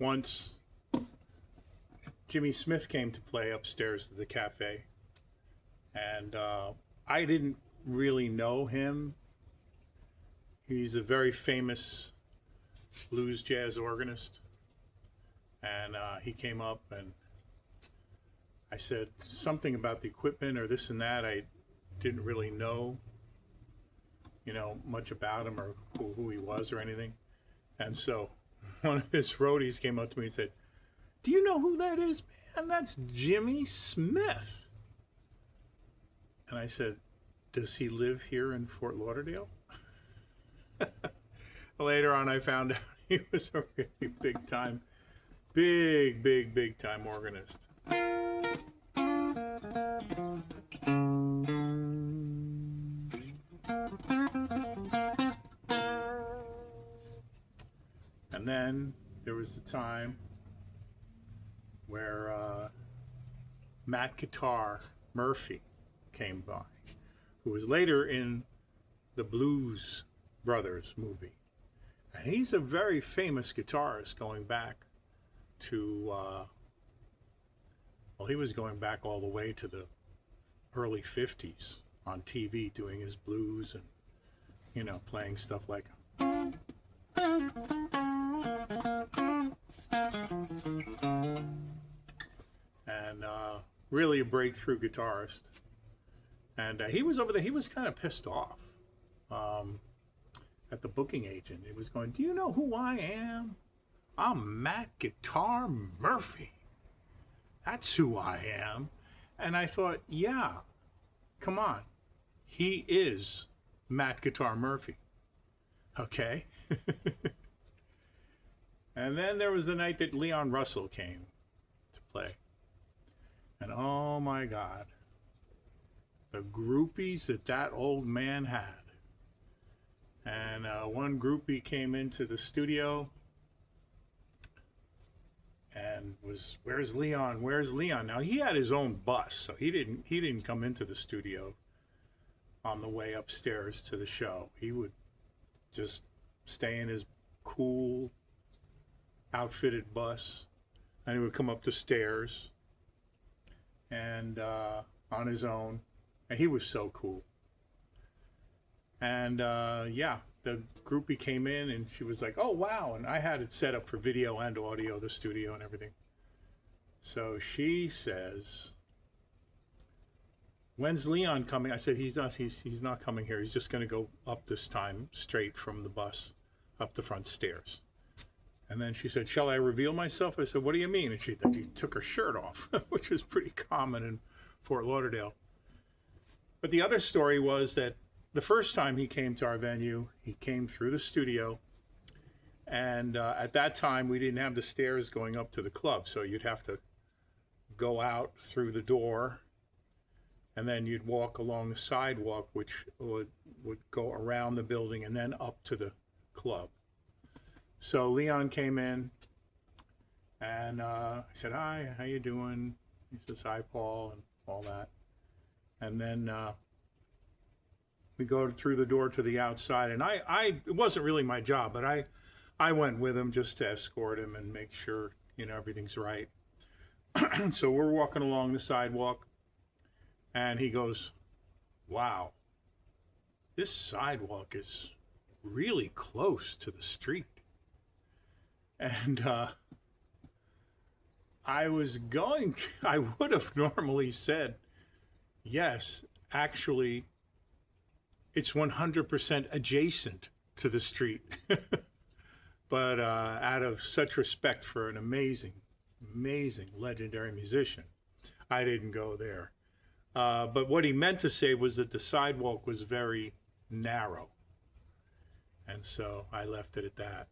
once Jimmy Smith came to play upstairs at the cafe, and I didn't really know him. He's a very famous blues jazz organist, and he came up and I said something about the equipment or this and that. I didn't really know, much about him or who he was or anything. And so one of his roadies came up to me and said, "Do you know who that is, man? That's Jimmy Smith." And I said, "Does he live here in Fort Lauderdale?" Later on, I found out he was a really big time organist. And then there was the time where Matt Guitar Murphy came by, who was later in the Blues Brothers movie. And he's a very famous guitarist going back to, he was going back all the way to the early 50s on TV doing his blues and, playing stuff like and really a breakthrough guitarist. And he was over there, he was kind of pissed off at the booking agent. He was going, "Do you know who I am? I'm Matt Guitar Murphy. That's who I am." And I thought, yeah, come on. He is Matt Guitar Murphy. Okay? And then there was the night that Leon Russell came to play. And oh my God, the groupies that old man had. And one groupie came into the studio and was, "Where's Leon? Where's Leon?" Now he had his own bus, so he didn't come into the studio on the way upstairs to the show. He would just stay in his cool outfitted bus, and he would come up the stairs and on his own, and he was so cool. And the groupie came in and she was like, "Oh wow," and I had it set up for video and audio, the studio and everything. So she says, "When's Leon coming?" I said, he's not coming here. He's just going to go up this time straight from the bus up the front stairs." And then she said, "Shall I reveal myself?" I said, "What do you mean?" And she took her shirt off, which was pretty common in Fort Lauderdale. But the other story was that the first time he came to our venue, he came through the studio. And at that time, we didn't have the stairs going up to the club. So you'd have to go out through the door, and then you'd walk along the sidewalk, which would go around the building and then up to the club. So Leon came in, and I said, "Hi, how you doing?" He says, "Hi, Paul," and all that. And then we go through the door to the outside, and it wasn't really my job, but I went with him just to escort him and make sure, everything's right. So we're walking along the sidewalk, and he goes, "Wow, this sidewalk is really close to the street." And I would have normally said, "Yes, actually, it's 100% adjacent to the street." But out of such respect for an amazing, legendary musician, I didn't go there. But what he meant to say was that the sidewalk was very narrow. And so I left it at that.